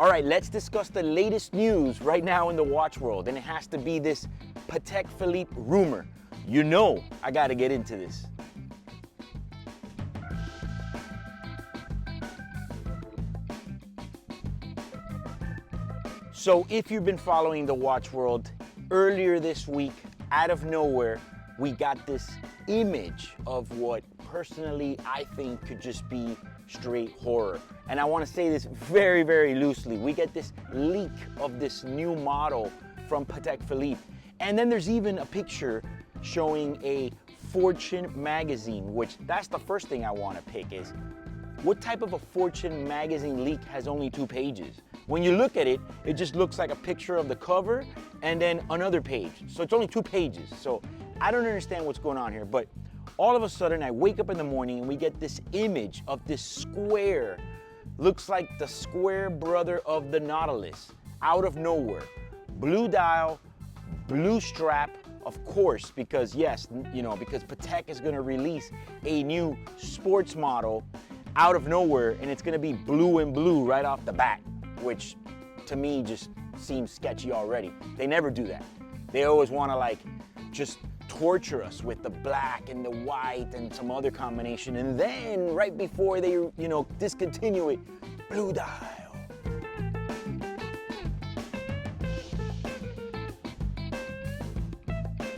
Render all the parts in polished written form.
All right, let's discuss the latest news right now in the watch world, and it has to be this Patek Philippe rumor. You know I gotta get into this. So if you've been following the watch world, earlier this week, out of nowhere, we got this image of what personally I think could just be straight horror. And I want to say this very, very loosely. We get this leak of this new model from Patek Philippe. And then there's even a picture showing a Fortune magazine, which that's the first thing I want to pick is, what type of a Fortune magazine leak has only 2 pages? When you look at it, it just looks like a picture of the cover and then another page. So it's only 2 pages. So I don't understand what's going on here, but all of a sudden I wake up in the morning and we get this image of this square, looks like the square brother of the Nautilus, out of nowhere. Blue dial, blue strap, of course, because yes, because Patek is gonna release a new sports model out of nowhere, and it's gonna be blue and blue right off the bat, which to me just seems sketchy already. They never do that. They always wanna just torture us with the black and the white and some other combination, and then right before they discontinue it, blue dial.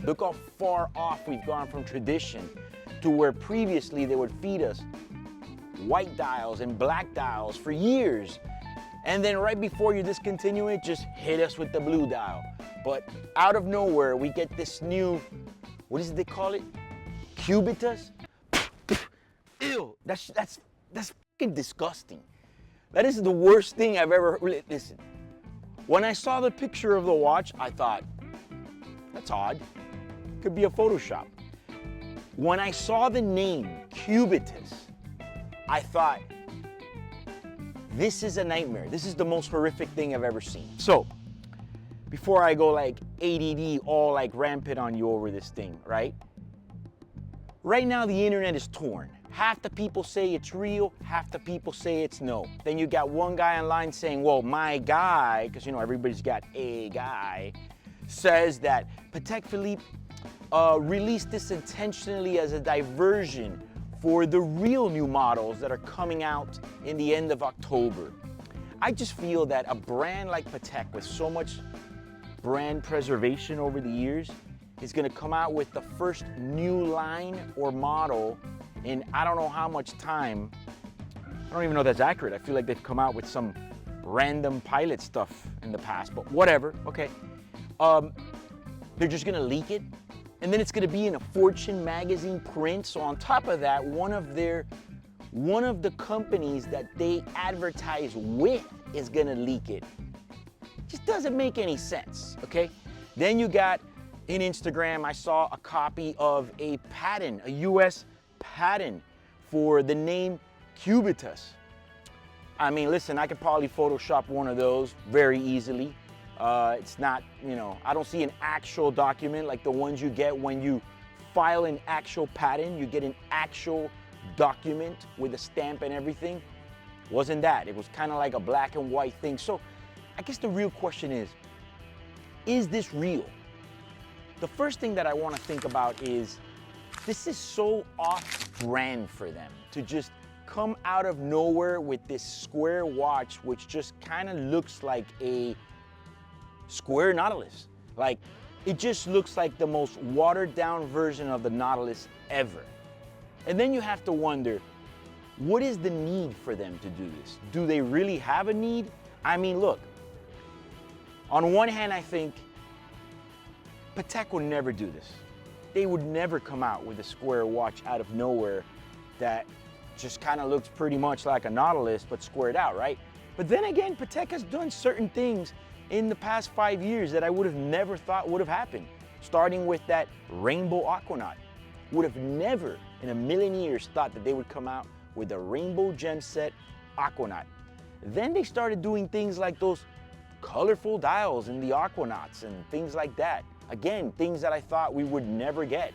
Look how far off we've gone from tradition to where previously they would feed us white dials and black dials for years, and then right before you discontinue it, just hit us with the blue dial. But out of nowhere, we get this new, what is it they call it? Cubitus? Ew, that's fucking disgusting. That is the worst thing I've ever, listen. When I saw the picture of the watch, I thought, that's odd. Could be a Photoshop. When I saw the name Cubitus, I thought, this is a nightmare. This is the most horrific thing I've ever seen. So, before I go ADD all rampant on you over this thing, right? Right now the internet is torn. Half the people say it's real, half the people say it's no. Then you got one guy online saying, well, my guy, because everybody's got a guy, says that Patek Philippe released this intentionally as a diversion for the real new models that are coming out in the end of October. I just feel that a brand like Patek, with so much brand preservation over the years, is gonna come out with the first new line or model in I don't know how much time. I don't even know if that's accurate. I feel like they've come out with some random pilot stuff in the past, but whatever, okay. They're just gonna leak it, and then it's gonna be in a Fortune magazine print. So on top of that, one of the companies that they advertise with is gonna leak it. Just doesn't make any sense, okay? Then you got in Instagram, I saw a copy of a patent, a US patent for the name Cubitus. I mean, listen, I could probably Photoshop one of those very easily. It's not, I don't see an actual document like the ones you get when you file an actual patent. You get an actual document with a stamp and everything. Wasn't that. It was kind of like a black and white thing. So I guess the real question is this real? The first thing that I want to think about is, this is so off-brand for them to just come out of nowhere with this square watch, which just kind of looks like a square Nautilus. It just looks like the most watered down version of the Nautilus ever. And then you have to wonder, what is the need for them to do this? Do they really have a need? I mean, look, on one hand, I think Patek would never do this. They would never come out with a square watch out of nowhere that just kind of looks pretty much like a Nautilus, but squared out, right? But then again, Patek has done certain things in the past 5 years that I would have never thought would have happened. Starting with that rainbow aquanaut. Would have never in a million years thought that they would come out with a rainbow gem set aquanaut. Then they started doing things like those colorful dials in the aquanauts and things like that. Again, things that I thought we would never get.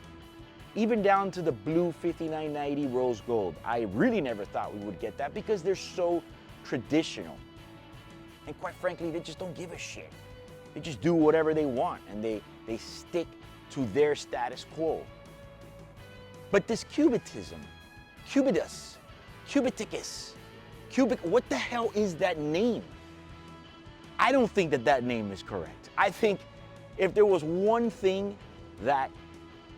Even down to the blue 5990 rose gold. I really never thought we would get that because they're so traditional. And quite frankly, they just don't give a shit. They just do whatever they want, and they stick to their status quo. But this cubitism, Cubitus, Cubiticus, what the hell is that name? I don't think that that name is correct. I think if there was one thing that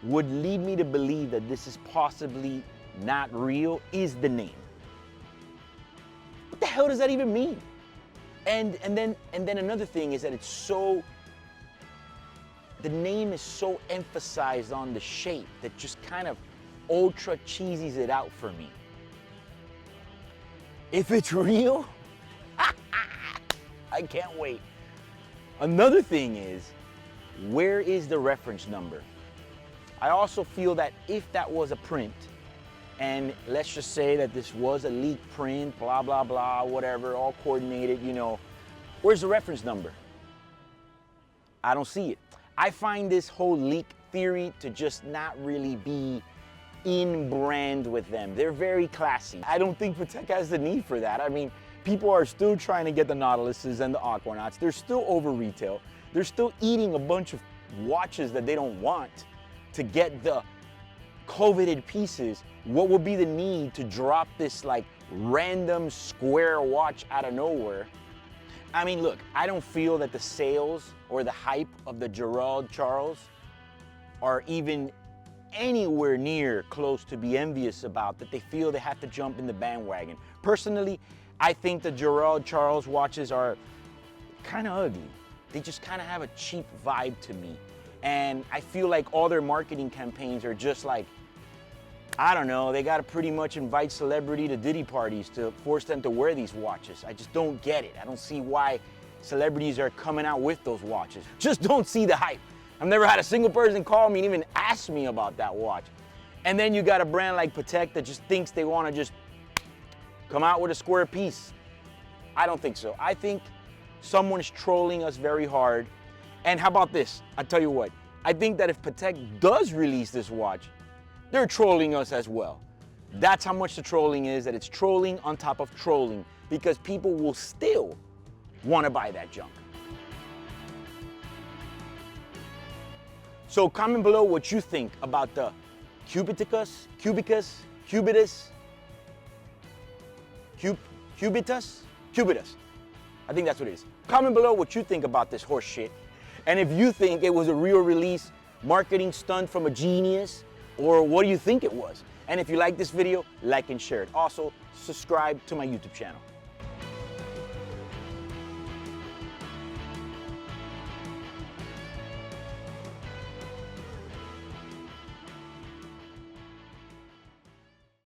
would lead me to believe that this is possibly not real, is the name. What the hell does that even mean? And then another thing is that it's so, the name is so emphasized on the shape that just kind of ultra cheesies it out for me. If it's real, I can't wait. Another thing is, where is the reference number? I also feel that if that was a print, and let's just say that this was a leaked print, blah, blah, blah, whatever, all coordinated, you know, where's the reference number? I don't see it. I find this whole leak theory to just not really be in brand with them. They're very classy. I don't think Patek has the need for that. I mean, people are still trying to get the Nautiluses and the Aquanauts. They're still over retail. They're still eating a bunch of watches that they don't want to get the coveted pieces. What would be the need to drop this like random square watch out of nowhere? I mean, look, I don't feel that the sales or the hype of the Gerald Charles are even anywhere near close to be envious about, that they feel they have to jump in the bandwagon. Personally, I think the Gerald Charles watches are kind of ugly. They just kind of have a cheap vibe to me. And I feel like all their marketing campaigns are just like, I don't know, they got to pretty much invite celebrity to Diddy parties to force them to wear these watches. I just don't get it. I don't see why celebrities are coming out with those watches. Just don't see the hype. I've never had a single person call me and even ask me about that watch. And then you got a brand like Patek that just thinks they want to just come out with a square piece. I don't think so. I think someone's trolling us very hard. And how about this? I tell you what, I think that if Patek does release this watch, they're trolling us as well. That's how much the trolling is, that it's trolling on top of trolling, because people will still want to buy that junk. So comment below what you think about the Cubitus, Cubitus. I think that's what it is. Comment below what you think about this horse shit. And if you think it was a real release, marketing stunt from a genius, or what do you think it was? And if you like this video, like and share it. Also, subscribe to my YouTube channel.